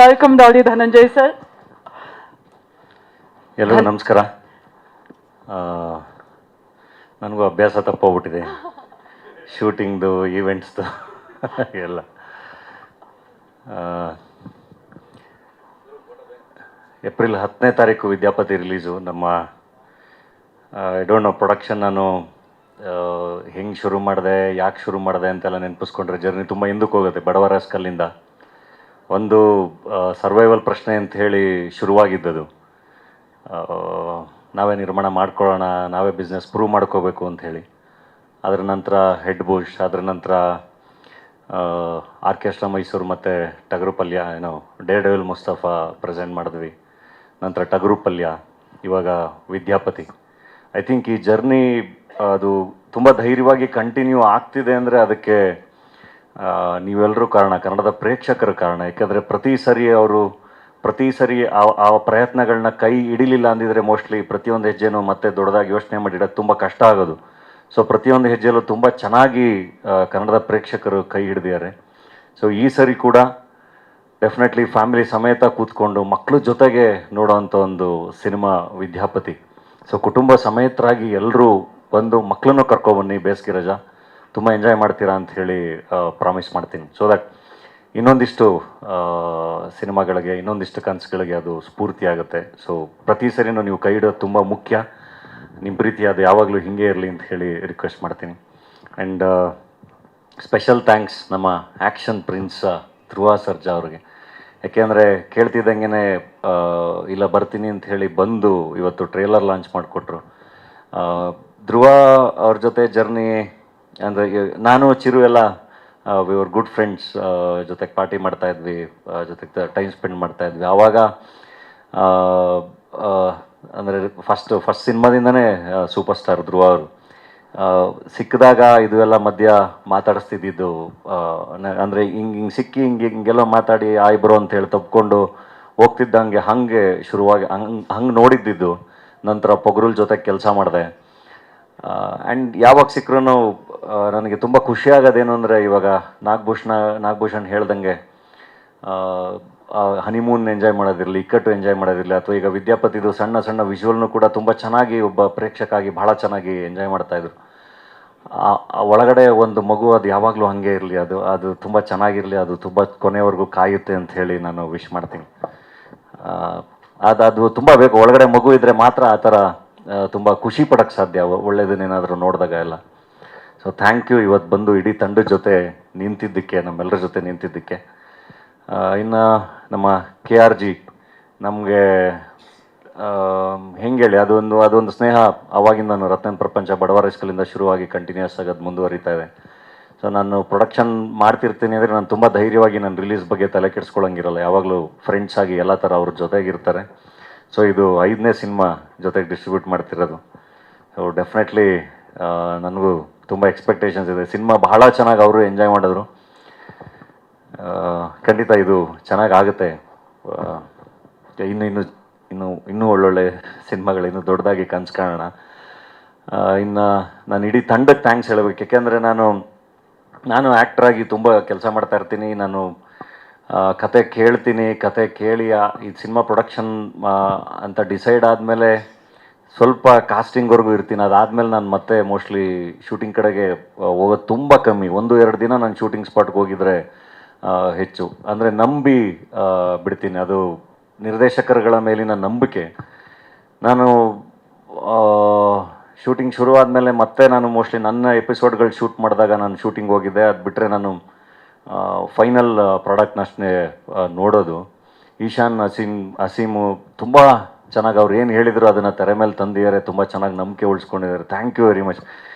Welcome Daali Dhananjay sir. ಎಲ್ಲರಿಗೂ ನಮಸ್ಕಾರ. ನನಗೂ ಅಭ್ಯಾಸ ತಪ್ಪೋಗ್ಬಿಟ್ಟಿದೆ ಶೂಟಿಂಗ್ದು ಈವೆಂಟ್ಸ್ದು ಎಲ್ಲ. ಏಪ್ರಿಲ್ 10ನೇ ತಾರೀಕು ವಿದ್ಯಾಪತಿ ರಿಲೀಸು. ನಮ್ಮ ಐ ಡೋಂಟ್ ನೋ ಪ್ರೊಡಕ್ಷನ್ ನಾನು ಹೆಂಗೆ ಶುರು ಮಾಡಿದೆ, ಯಾಕೆ ಶುರು ಮಾಡಿದೆ ಅಂತೆಲ್ಲ ನೆನಪಿಸ್ಕೊಂಡ್ರೆ ಜರ್ನಿ ತುಂಬ ಹಿಂದಕ್ಕೆ ಹೋಗುತ್ತೆ. ಬಡವರ ಸ್ಕಲ್ಲಿಂದ ಒಂದು ಸರ್ವೈವಲ್ ಪ್ರಶ್ನೆ ಅಂತ ಹೇಳಿ ಶುರುವಾಗಿದ್ದದು. ನಾವೇ ನಿರ್ಮಾಣ ಮಾಡ್ಕೊಳ್ಳೋಣ, ನಾವೇ ಬಿಸ್ನೆಸ್ ಪ್ರೂವ್ ಮಾಡ್ಕೋಬೇಕು ಅಂತ ಹೇಳಿ. ಅದರ ನಂತರ ಹೆಡ್ ಬುಷ್, ಅದರ ನಂತರ ಆರ್ಕೆಸ್ಟ್ರಾ ಮೈಸೂರು ಮತ್ತು ಟಗರು ಪಲ್ಯ, ಏನೋ ಡೇ ಡೆವಿಲ್ ಮುಸ್ತಫಾ ಪ್ರೆಸೆಂಟ್ ಮಾಡಿದ್ವಿ. ನಂತರ ಟಗರು ಪಲ್ಯ, ಇವಾಗ ವಿದ್ಯಾಪತಿ. ಐ ಥಿಂಕ್ ಈ ಜರ್ನಿ ಅದು ತುಂಬ ಧೈರ್ಯವಾಗಿ ಕಂಟಿನ್ಯೂ ಆಗ್ತಿದೆ ಅಂದರೆ ಅದಕ್ಕೆ ನೀವೆಲ್ಲರೂ ಕಾರಣ, ಕನ್ನಡದ ಪ್ರೇಕ್ಷಕರ ಕಾರಣ. ಯಾಕೆಂದರೆ ಪ್ರತಿ ಸರಿ ಆ ಪ್ರಯತ್ನಗಳನ್ನ ಕೈ ಹಿಡಿಲಿಲ್ಲ ಅಂದಿದ್ರೆ ಮೋಸ್ಟ್ಲಿ ಪ್ರತಿಯೊಂದು ಹೆಜ್ಜೆನೂ ಮತ್ತೆ ದೊಡ್ಡದಾಗಿ ಯೋಚನೆ ಮಾಡಿಡೋದು ತುಂಬ ಕಷ್ಟ ಆಗೋದು. ಸೊ ಪ್ರತಿಯೊಂದು ಹೆಜ್ಜೆಯಲ್ಲೂ ತುಂಬ ಚೆನ್ನಾಗಿ ಕನ್ನಡದ ಪ್ರೇಕ್ಷಕರು ಕೈ ಹಿಡಿದಿದ್ದಾರೆ. ಸೊ ಈ ಸರಿ ಕೂಡ ಡೆಫಿನೆಟ್ಲಿ ಫ್ಯಾಮಿಲಿ ಸಮೇತ ಕೂತ್ಕೊಂಡು ಮಕ್ಕಳ ಜೊತೆಗೆ ನೋಡೋವಂಥ ಒಂದು ಸಿನಿಮಾ ವಿದ್ಯಾಪತಿ. ಸೊ ಕುಟುಂಬ ಸಮೇತರಾಗಿ ಎಲ್ಲರೂ ಬಂದು ಮಕ್ಕಳನ್ನು ಕರ್ಕೊಬನ್ನಿ. ಬೇಸಿಗೆ ರಜಾ ತುಂಬ ಎಂಜಾಯ್ ಮಾಡ್ತೀರಾ ಅಂತ ಹೇಳಿ ಪ್ರಾಮಿಸ್ ಮಾಡ್ತೀನಿ. ಸೊ ದಟ್ ಇನ್ನೊಂದಿಷ್ಟು ಸಿನಿಮಾಗಳಿಗೆ, ಇನ್ನೊಂದಿಷ್ಟು ಕನಸುಗಳಿಗೆ ಅದು ಸ್ಫೂರ್ತಿ ಆಗುತ್ತೆ. ಸೊ ಪ್ರತಿ ಸರಿನೂ ನೀವು ಕೈ ಹಿಡೋದು ತುಂಬ ಮುಖ್ಯ. ನಿಮ್ಮ ಪ್ರೀತಿ ಅದು ಯಾವಾಗಲೂ ಹಿಂಗೆ ಇರಲಿ ಅಂತ ಹೇಳಿ ರಿಕ್ವೆಸ್ಟ್ ಮಾಡ್ತೀನಿ. ಆ್ಯಂಡ್ ಸ್ಪೆಷಲ್ ಥ್ಯಾಂಕ್ಸ್ ನಮ್ಮ ಆ್ಯಕ್ಷನ್ ಪ್ರಿನ್ಸ್ ಧ್ರುವ ಸರ್ಜಾ ಅವ್ರಿಗೆ. ಯಾಕೆಂದರೆ ಕೇಳ್ತಿದ್ದಂಗೆ ಇಲ್ಲ ಬರ್ತೀನಿ ಅಂತ ಹೇಳಿ ಬಂದು ಇವತ್ತು ಟ್ರೇಲರ್ ಲಾಂಚ್ ಮಾಡಿಕೊಟ್ರು. ಧ್ರುವ ಅವ್ರ ಜೊತೆ ಜರ್ನಿ ಅಂದರೆ ನಾನು ಚಿರು ಎಲ್ಲ ವಿ ವರ್ ಗುಡ್ ಫ್ರೆಂಡ್ಸ್. ಜೊತೆಗೆ ಪಾರ್ಟಿ ಮಾಡ್ತಾಯಿದ್ವಿ, ಜೊತೆಗೆ ಟೈಮ್ ಸ್ಪೆಂಡ್ ಮಾಡ್ತಾಯಿದ್ವಿ. ಆವಾಗ ಅಂದರೆ ಫಸ್ಟ್ ಸಿನಿಮಾದಿಂದನೇ ಸೂಪರ್ ಸ್ಟಾರ್ ಧ್ರುವ ಅವರು. ಸಿಕ್ಕಿದಾಗ ಇದು ಎಲ್ಲ ಮಧ್ಯ ಮಾತಾಡಿಸ್ತಿದ್ದಿದ್ದು, ಅಂದರೆ ಹಿಂಗೆ ಸಿಕ್ಕಿ ಹಿಂಗೆಲ್ಲ ಮಾತಾಡಿ ಆಯ್ ಬ್ರೋ ಅಂತ ಹೇಳಿ ತಪ್ಕೊಂಡು ಹೋಗ್ತಿದ್ದಂಗೆ ಹಾಗೆ ಶುರುವಾಗಿ ಹಂಗೆ ನೋಡಿದ್ದಿದ್ದು. ನಂತರ ಪೊಗರುಲ್ ಜೊತೆ ಕೆಲಸ ಮಾಡಿದೆ. ಆ್ಯಂಡ್ ಯಾವಾಗ ಸಿಕ್ಕರೂ ನನಗೆ ತುಂಬ ಖುಷಿಯಾಗೋದೇನು ಅಂದರೆ, ಇವಾಗ ನಾಗಭೂಷಣ್ ಹೇಳ್ದಂಗೆ ಹನಿಮೂನ್ ಎಂಜಾಯ್ ಮಾಡೋದಿರಲಿ, ಇಕ್ಕಟ್ಟು ಎಂಜಾಯ್ ಮಾಡೋದಿರಲಿ, ಅಥವಾ ಈಗ ವಿದ್ಯಾಪತಿದು ಸಣ್ಣ ಸಣ್ಣ ವಿಜುವಲ್ನು ಕೂಡ ತುಂಬ ಚೆನ್ನಾಗಿ ಒಬ್ಬ ಪ್ರೇಕ್ಷಕ ಆಗಿ ಭಾಳ ಚೆನ್ನಾಗಿ ಎಂಜಾಯ್ ಮಾಡ್ತಾಯಿದ್ರು. ಒಳಗಡೆ ಒಂದು ಮಗು ಅದು ಯಾವಾಗಲೂ ಹಾಗೆ ಇರಲಿ, ಅದು ತುಂಬ ಚೆನ್ನಾಗಿರಲಿ, ಅದು ತುಂಬ ಕೊನೆವರೆಗೂ ಕಾಯುತ್ತೆ ಅಂತ ಹೇಳಿ ನಾನು ವಿಶ್ ಮಾಡ್ತೀನಿ. ಅದು ತುಂಬ ಬೇಕು. ಒಳಗಡೆ ಮಗು ಇದ್ದರೆ ಮಾತ್ರ ಆ ಥರ ತುಂಬ ಖುಷಿ ಪಡೋಕ್ಕೆ ಸಾಧ್ಯ, ಒಳ್ಳೆಯದನ್ನೇನಾದರೂ ನೋಡಿದಾಗ ಎಲ್ಲ. ಸೊ ಥ್ಯಾಂಕ್ ಯು ಇವತ್ತು ಬಂದು ಇಡೀ ತಂಡದ ಜೊತೆ ನಿಂತಿದ್ದಕ್ಕೆ, ನಮ್ಮೆಲ್ಲರ ಜೊತೆ ನಿಂತಿದ್ದಕ್ಕೆ. ಇನ್ನು ನಮ್ಮ KRG ನಮಗೆ ಹೆಂಗೆ ಹೇಳಿ, ಅದೊಂದು ಸ್ನೇಹ ಆವಾಗಿಂದ ನಾನು ರತ್ನ ಪ್ರಪಂಚ ಬಡವರ ಸ್ಕಲಿಂದ ಶುರುವಾಗಿ ಕಂಟಿನ್ಯೂಸ್ ಆಗೋದು ಮುಂದುವರಿತಾ ಇದೆ. ಸೊ ನಾನು ಪ್ರೊಡಕ್ಷನ್ ಮಾಡ್ತಿರ್ತೀನಿ ಅಂದರೆ ನಾನು ತುಂಬ ಧೈರ್ಯವಾಗಿ ನಾನು ರಿಲೀಸ್ ಬಗ್ಗೆ ತಲೆ ಕೆಡಿಸ್ಕೊಳ್ಳೋಂಗಿರಲ್ಲ. ಯಾವಾಗಲೂ ಫ್ರೆಂಡ್ಸ್ ಆಗಿ ಎಲ್ಲ ಥರ ಅವ್ರ ಜೊತೆಗಿರ್ತಾರೆ. ಸೊ ಇದು 5ನೇ ಸಿನಿಮಾ ಜೊತೆಗೆ ಡಿಸ್ಟ್ರಿಬ್ಯೂಟ್ ಮಾಡ್ತಿರೋದು. ಸೊ ಡೆಫಿನೆಟ್ಲಿ ನನಗೂ ತುಂಬ ಎಕ್ಸ್ಪೆಕ್ಟೇಷನ್ಸ್ ಇದೆ. ಸಿನಿಮಾ ಬಹಳ ಚೆನ್ನಾಗಿ ಅವರು ಎಂಜಾಯ್ ಮಾಡಿದ್ರು. ಖಂಡಿತ ಇದು ಚೆನ್ನಾಗಾಗುತ್ತೆ. ಇನ್ನೂ ಒಳ್ಳೊಳ್ಳೆ ಸಿನಿಮಾಗಳು, ಇನ್ನೂ ದೊಡ್ಡದಾಗಿ ಕನಸು ಕಾಣೋಣ. ಇನ್ನು ನಾನು ಇಡೀ ತಂಡಕ್ಕೆ ಥ್ಯಾಂಕ್ಸ್ ಹೇಳಬೇಕು. ಯಾಕೆಂದರೆ ನಾನು ಆ್ಯಕ್ಟ್ರಾಗಿ ತುಂಬ ಕೆಲಸ ಮಾಡ್ತಾ ಇರ್ತೀನಿ. ನಾನು ಕತೆ ಕೇಳ್ತೀನಿ, ಕತೆ ಕೇಳಿ ಈ ಸಿನಿಮಾ ಪ್ರೊಡಕ್ಷನ್ ಅಂತ ಡಿಸೈಡ್ ಆದಮೇಲೆ ಸ್ವಲ್ಪ ಕಾಸ್ಟಿಂಗ್ವರೆಗೂ ಇರ್ತೀನಿ. ಅದಾದಮೇಲೆ ನಾನು ಮತ್ತೆ ಮೋಸ್ಟ್ಲಿ ಶೂಟಿಂಗ್ ಕಡೆಗೆ ಹೋಗೋದು ತುಂಬ ಕಮ್ಮಿ. 1-2 ದಿನ ನಾನು ಶೂಟಿಂಗ್ ಸ್ಪಾಟ್ಗೆ ಹೋಗಿದ್ರೆ ಹೆಚ್ಚು. ಅಂದರೆ ನಂಬಿ ಬಿಡ್ತೀನಿ. ಅದು ನಿರ್ದೇಶಕರುಗಳ ಮೇಲಿನ ನಂಬಿಕೆ. ನಾನು ಶೂಟಿಂಗ್ ಶುರು ಆದಮೇಲೆ ಮತ್ತೆ ನಾನು ಮೋಸ್ಟ್ಲಿ ನನ್ನ ಎಪಿಸೋಡ್ಗಳು ಶೂಟ್ ಮಾಡಿದಾಗ ನಾನು ಶೂಟಿಂಗ್ ಹೋಗಿದ್ದೆ. ಅದು ಬಿಟ್ಟರೆ ನಾನು ಫೈನಲ್ ಪ್ರಾಡಕ್ಟ್ನಷ್ಟೇ ನೋಡೋದು. ಈಶಾನ್ ಅಸೀಮು ತುಂಬ ಚೆನ್ನಾಗಿ ಅವ್ರು ಏನು ಹೇಳಿದರು ಅದನ್ನು ತೆರೆ ಮೇಲೆ ತಂದಿದ್ದಾರೆ. ತುಂಬ ಚೆನ್ನಾಗಿ ನಂಬಿಕೆ ಉಳಿಸ್ಕೊಂಡಿದ್ದಾರೆ. Thank you very much.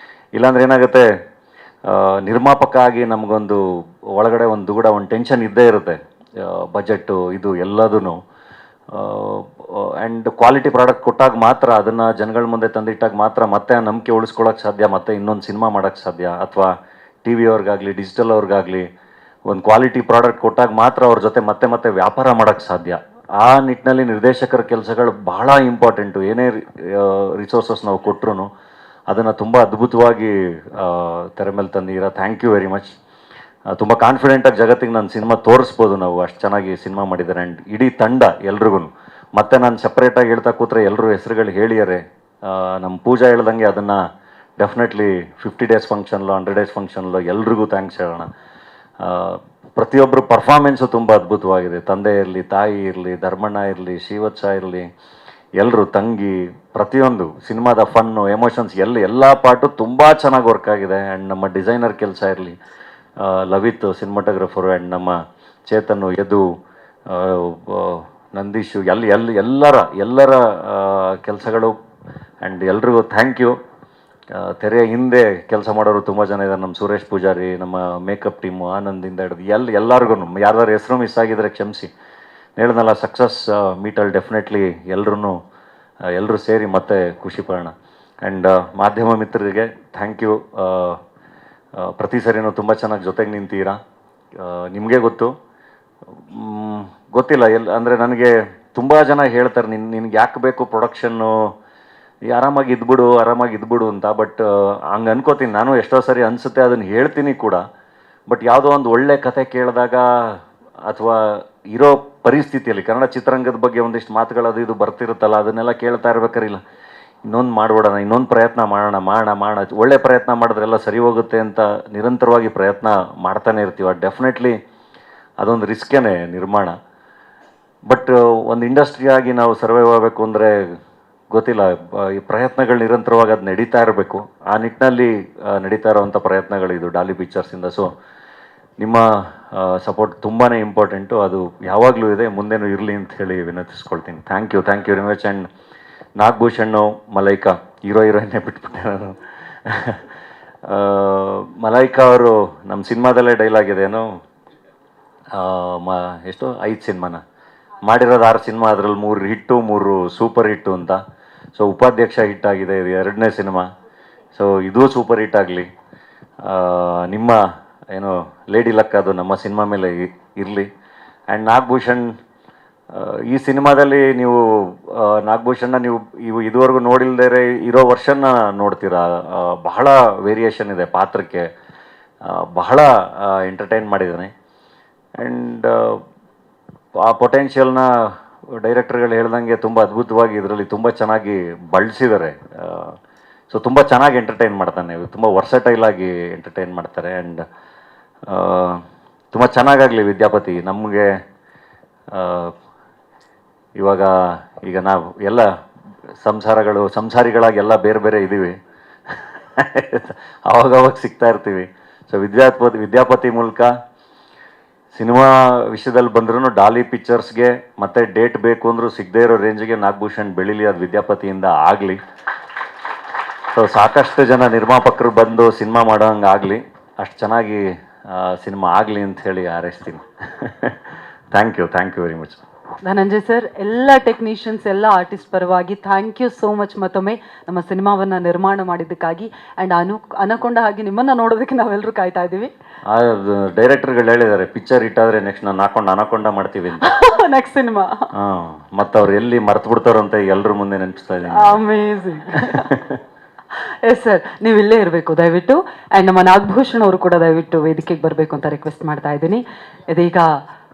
ಇಲ್ಲಾಂದ್ರೆ ಏನಾಗುತ್ತೆ, ನಿರ್ಮಾಪಕ ಆಗಿ ನಮಗೊಂದು ಒಳಗಡೆ ಒಂದು ದುಗುಡ, ಒಂದು ಟೆನ್ಷನ್ ಇದ್ದೇ ಇರುತ್ತೆ. ಬಜೆಟ್ಟು ಇದು ಎಲ್ಲದೂ. ಆ್ಯಂಡ್ ಕ್ವಾಲಿಟಿ ಪ್ರಾಡಕ್ಟ್ ಕೊಟ್ಟಾಗ ಮಾತ್ರ, ಅದನ್ನು ಜನಗಳ ಮುಂದೆ ತಂದಿಟ್ಟಾಗ ಮಾತ್ರ ಮತ್ತೆ ಆ ನಂಬಿಕೆ ಉಳಿಸ್ಕೊಳ್ಳೋಕೆ ಸಾಧ್ಯ, ಮತ್ತೆ ಇನ್ನೊಂದು ಸಿನಿಮಾ ಮಾಡೋಕ್ಕೆ ಸಾಧ್ಯ. ಅಥವಾ ಟಿ ವಿ ಅವ್ರಿಗಾಗಲಿ ಡಿಜಿಟಲ್ ಅವ್ರಿಗಾಗಲಿ ಒಂದು ಕ್ವಾಲಿಟಿ ಪ್ರಾಡಕ್ಟ್ ಕೊಟ್ಟಾಗ ಮಾತ್ರ ಅವ್ರ ಜೊತೆ ಮತ್ತೆ ವ್ಯಾಪಾರ ಮಾಡೋಕ್ಕೆ ಸಾಧ್ಯ. ಆ ನಿಟ್ಟಿನಲ್ಲಿ ನಿರ್ದೇಶಕರ ಕೆಲಸಗಳು ಬಹಳ ಇಂಪಾರ್ಟೆಂಟು. ಏನೇ ರಿಸೋರ್ಸಸ್ ನಾವು ಕೊಟ್ಟರು ಅದನ್ನು ತುಂಬ ಅದ್ಭುತವಾಗಿ ತೆರೆ ಮೇಲೆ ತಂದಿದ್ದೀರಾ. Thank you very much. ತುಂಬ ಕಾನ್ಫಿಡೆಂಟಾಗಿ ಜಗತ್ತಿಗೆ ನನ್ನ ಸಿನಿಮಾ ತೋರಿಸ್ಬೋದು ನಾವು, ಅಷ್ಟು ಚೆನ್ನಾಗಿ ಸಿನಿಮಾ ಮಾಡಿದ್ದಾರೆ. ಆ್ಯಂಡ್ ಇಡೀ ತಂಡ ಎಲ್ರಿಗೂ. ಮತ್ತೆ ನಾನು ಸಪ್ರೇಟಾಗಿ ಹೇಳ್ತಾ ಕೂತ್ರೆ ಎಲ್ಲರೂ ಹೆಸರುಗಳು ಹೇಳಿದ್ದಾರೆ. ನಮ್ಮ ಪೂಜಾ ಹೇಳ್ದಂಗೆ ಅದನ್ನು ಡೆಫಿನೆಟ್ಲಿ 50 ಡೇಸ್ ಫಂಕ್ಷನ್ಲು 100 ಡೇಸ್ ಫಂಕ್ಷನ್ಲು ಎಲ್ರಿಗೂ ಥ್ಯಾಂಕ್ಸ್ ಹೇಳೋಣ. ಪ್ರತಿಯೊಬ್ಬರು ಪರ್ಫಾರ್ಮೆನ್ಸು ತುಂಬ ಅದ್ಭುತವಾಗಿದೆ. ತಂದೆ ಇರಲಿ, ತಾಯಿ ಇರಲಿ, ಧರ್ಮಣ್ಣ ಇರಲಿ, ಶ್ರೀವತ್ಸ ಇರಲಿ, ಎಲ್ಲರೂ, ತಂಗಿ, ಪ್ರತಿಯೊಂದು ಸಿನಿಮಾದ ಫನ್ನು, ಎಮೋಷನ್ಸ್ ಎಲ್ಲ ಪಾರ್ಟು ತುಂಬ ಚೆನ್ನಾಗಿ ವರ್ಕ್ ಆಗಿದೆ. ಆ್ಯಂಡ್ ನಮ್ಮ ಡಿಸೈನರ್ ಕೆಲಸ ಇರಲಿ, ಲವಿತ್ ಸಿನಿಮಾಟೋಗ್ರಫರು, ಆ್ಯಂಡ್ ನಮ್ಮ ಚೇತನ್ನು, ಯದು, ನಂದೀಶು, ಎಲ್ಲರ ಕೆಲಸಗಳು. ಆ್ಯಂಡ್ ಎಲ್ರಿಗೂ ಥ್ಯಾಂಕ್ ಯು. ತೆರೆಯ ಹಿಂದೆ ಕೆಲಸ ಮಾಡೋರು ತುಂಬ ಜನ ಇದ್ದಾರೆ. ನಮ್ಮ ಸುರೇಶ್ ಪೂಜಾರಿ, ನಮ್ಮ ಮೇಕಪ್ ಟೀಮು, ಆನಂದಿಂದ ಹಿಡಿದು ಎಲ್ಲರಿಗೂ, ಯಾರ್ದಾರು ಹೆಸರು ಮಿಸ್ ಆಗಿದ್ರೆ ಕ್ಷಮಿಸಿ. ಹೇಳಿದ್ನಲ್ಲ, ಸಕ್ಸಸ್ ಮೀಟಲ್ಲಿ ಡೆಫಿನೆಟ್ಲಿ ಎಲ್ಲರೂ ಸೇರಿ ಮತ್ತೆ ಖುಷಿ ಪಡೋಣ. ಆ್ಯಂಡ್ ಮಾಧ್ಯಮ ಮಿತ್ರರಿಗೆ ಥ್ಯಾಂಕ್ ಯು. ಪ್ರತಿ ಸರಿನೂ ತುಂಬ ಚೆನ್ನಾಗಿ ಜೊತೆಗೆ ನಿಂತೀರಾ. ನಿಮಗೆ ಗೊತ್ತಿಲ್ಲ ಅಂದರೆ ನನಗೆ ತುಂಬ ಜನ ಹೇಳ್ತಾರೆ, ನಿನ್ಗೆ ಯಾಕೆ ಬೇಕು ಪ್ರೊಡಕ್ಷನ್ನು, ಆರಾಮಾಗಿ ಇದ್ಬಿಡು ಅಂತ. ಬಟ್ ಹಂಗೆ ಅನ್ಕೋತೀನಿ ನಾನು, ಎಷ್ಟೋ ಸರಿ ಅನಿಸುತ್ತೆ, ಅದನ್ನು ಹೇಳ್ತೀನಿ ಕೂಡ. ಬಟ್ ಯಾವುದೋ ಒಂದು ಒಳ್ಳೆ ಕತೆ ಕೇಳಿದಾಗ ಅಥವಾ ಇರೋ ಪರಿಸ್ಥಿತಿಯಲ್ಲಿ ಕನ್ನಡ ಚಿತ್ರರಂಗದ ಬಗ್ಗೆ ಒಂದಿಷ್ಟು ಮಾತುಗಳು ಇದು ಬರ್ತಿರುತ್ತಲ್ಲ, ಅದನ್ನೆಲ್ಲ ಕೇಳ್ತಾ ಇರ್ಬೇಕಾರೆ, ಇಲ್ಲ ಇನ್ನೊಂದು ಮಾಡ್ಬಿಡೋಣ, ಇನ್ನೊಂದು ಪ್ರಯತ್ನ ಮಾಡೋಣ, ಒಳ್ಳೆ ಪ್ರಯತ್ನ ಮಾಡಿದ್ರೆಲ್ಲ ಸರಿ ಹೋಗುತ್ತೆ ಅಂತ ನಿರಂತರವಾಗಿ ಪ್ರಯತ್ನ ಮಾಡ್ತಾನೆ ಇರ್ತೀವಿ. ಡೆಫಿನೆಟ್ಲಿ ಅದೊಂದು ರಿಸ್ಕೇನೆ ನಿರ್ಮಾಣ. ಬಟ್ ಒಂದು ಇಂಡಸ್ಟ್ರಿಯಾಗಿ ನಾವು ಸರ್ವೈವ್ ಆಗಬೇಕು ಅಂದರೆ ಗೊತ್ತಿಲ್ಲ, ಈ ಪ್ರಯತ್ನಗಳು ನಿರಂತರವಾಗಿ ಅದು ನಡೀತಾ ಇರಬೇಕು. ಆ ನಿಟ್ಟಿನಲ್ಲಿ ನಡೀತಾ ಇರೋವಂಥ ಪ್ರಯತ್ನಗಳು ಇದು ಡಾಲಿ ಪಿಕ್ಚರ್ಸಿಂದ. ಸೊ ನಿಮ್ಮ ಸಪೋರ್ಟ್ ತುಂಬಾ ಇಂಪಾರ್ಟೆಂಟು, ಅದು ಯಾವಾಗಲೂ ಇದೆ, ಮುಂದೆನೂ ಇರಲಿ ಅಂತ ಹೇಳಿ ವಿನಂತಿಸ್ಕೊಳ್ತೀನಿ. Thank you very much. And Nagabhushan, Malaika, ಹೀರೋಯಿನ್ನೇ ಬಿಟ್ಬಿಟ್ಟೆ ನಾನು. ಮಲೈಕಾ ಅವರು ನಮ್ಮ ಸಿನಿಮಾದಲ್ಲೇ ಡೈಲಾಗ್ ಇದೆಯೇನೋ, ಎಷ್ಟು 5 ಸಿನಿಮಾನ ಮಾಡಿರೋದು, 6 ಸಿನಿಮಾ, ಅದರಲ್ಲಿ 3 ಹಿಟ್ಟು 3 ಸೂಪರ್ ಹಿಟ್ಟು ಅಂತ. ಸೊ ಉಪಾಧ್ಯಕ್ಷ ಹಿಟ್ ಆಗಿದೆ, ಇದು 2ನೇ ಸಿನಿಮಾ. ಸೊ ಇದೂ ಸೂಪರ್ ಹಿಟ್ ಆಗಲಿ. ನಿಮ್ಮ ಏನು ಲೇಡಿ ಲಕ್ ಅದು ನಮ್ಮ ಸಿನಿಮಾ ಮೇಲೆ ಇರಲಿ. ಆ್ಯಂಡ್ ನಾಗಭೂಷಣ್, ಈ ಸಿನಿಮಾದಲ್ಲಿ ನೀವು ನಾಗಭೂಷಣ್ಣ ನೀವು ಇದುವರೆಗೂ ನೋಡಿಲ್ದೇ ಇರೋ ವರ್ಷನ್ನ ನೋಡ್ತೀರಾ. ಬಹಳ ವೇರಿಯೇಷನ್ ಇದೆ ಪಾತ್ರಕ್ಕೆ, ಬಹಳ ಎಂಟರ್ಟೈನ್ ಮಾಡಿದ್ದಾನೆ. ಆ್ಯಂಡ್ ಆ ಪೊಟೆನ್ಷಿಯಲ್ನ ಡೈರೆಕ್ಟರ್ಗಳು ಹೇಳ್ದಂಗೆ ತುಂಬ ಅದ್ಭುತವಾಗಿ ಇದರಲ್ಲಿ ತುಂಬ ಚೆನ್ನಾಗಿ ಬಳಸಿದ್ದಾರೆ. ಸೊ ತುಂಬ ಚೆನ್ನಾಗಿ ಎಂಟರ್ಟೈನ್ ಮಾಡ್ತಾನೆ, ತುಂಬ ವರ್ಸಟೈಲ್ ಆಗಿ ಎಂಟರ್ಟೈನ್ ಮಾಡ್ತಾರೆ. ಆ್ಯಂಡ್ ತುಂಬ ಚೆನ್ನಾಗಾಗಲಿ ವಿದ್ಯಾಪತಿ. ನಮಗೆ ಈಗ ನಾವು ಎಲ್ಲ ಸಂಸಾರಿಗಳಾಗಿ ಎಲ್ಲ ಬೇರೆ ಇದ್ದೀವಿ. ಅವಾಗವಾಗ ಸಿಗ್ತಾ ಇರ್ತೀವಿ. ಸೊ ವಿದ್ಯಾಪತಿ ಮೂಲಕ ಸಿನಿಮಾ ವಿಷಯದಲ್ಲಿ ಬಂದ್ರೂ ಡಾಲಿ ಪಿಕ್ಚರ್ಸ್ಗೆ ಮತ್ತೆ ಡೇಟ್ ಬೇಕು ಅಂದರೂ ಸಿಗದೇ ಇರೋ ರೇಂಜಿಗೆ ನಾಗಭೂಷಣ್ ಬೆಳೀಲಿ, ಅದು ವಿದ್ಯಾಪತಿಯಿಂದ ಆಗಲಿ. ಸೊ ಸಾಕಷ್ಟು ಜನ ನಿರ್ಮಾಪಕರು ಬಂದು ಸಿನಿಮಾ ಮಾಡೋ ಹಂಗೆ ಆಗಲಿ, ಅಷ್ಟು ಚೆನ್ನಾಗಿ ಸಿನಿಮಾ ಆಗಲಿ ಅಂತ ಹೇಳಿ ಹಾರೈಸ್ತೀನಿ. Thank you very much. Dhananjay sir, ಎಲ್ಲ ಟೆಕ್ನಿಷಿಯನ್ಸ್, ಎಲ್ಲ ಆರ್ಟಿಸ್ಟ್ ಪರವಾಗಿ ಥ್ಯಾಂಕ್ ಯು ಸೋ ಮಚ್ ಮತ್ತೊಮ್ಮೆ ನಮ್ಮ ಸಿನಿಮಾವನ್ನು ನಿರ್ಮಾಣ ಮಾಡಿದ್ದಕ್ಕಾಗಿ. ಆ್ಯಂಡ್ ಅನಕೊಂಡ ಹಾಗೆ ನಿಮ್ಮನ್ನು ನೋಡೋದಕ್ಕೆ ನಾವೆಲ್ಲರೂ ಕಾಯ್ತಾ ಇದ್ದೀವಿ. ಡೈರೆಕ್ಟರ್ಗಳು ಹೇಳಿದ್ದಾರೆ, ಪಿಕ್ಚರ್ ಇಟ್ಟಾದರೆ ನೆಕ್ಸ್ಟ್ ನಾನು ಅನಕೊಂಡ ಮಾಡ್ತೀವಿ ಅಂತ. ನೆಕ್ಸ್ಟ್ ಸಿನಿಮಾ ಮತ್ತು ಅವ್ರು ಎಲ್ಲಿ ಮರ್ತು ಬಿಡ್ತಾರಂತ ಎಲ್ಲರ ಮುಂದೆ ನೆನಪಿಸ್ತಾ ಇದ್ದೀನಿ. ಅಮೇಝಿಂಗ್. ಎಸ್ ಸರ್, ನೀವು ಇಲ್ಲೇ ಇರಬೇಕು ದಯವಿಟ್ಟು. ಆ್ಯಂಡ್ ನಮ್ಮ ನಾಗಭೂಷಣ್ ಅವರು ಕೂಡ ದಯವಿಟ್ಟು ವೇದಿಕೆಗೆ ಬರಬೇಕು ಅಂತ ರಿಕ್ವೆಸ್ಟ್ ಮಾಡ್ತಾ ಇದ್ದೀನಿ. ಇದೀಗ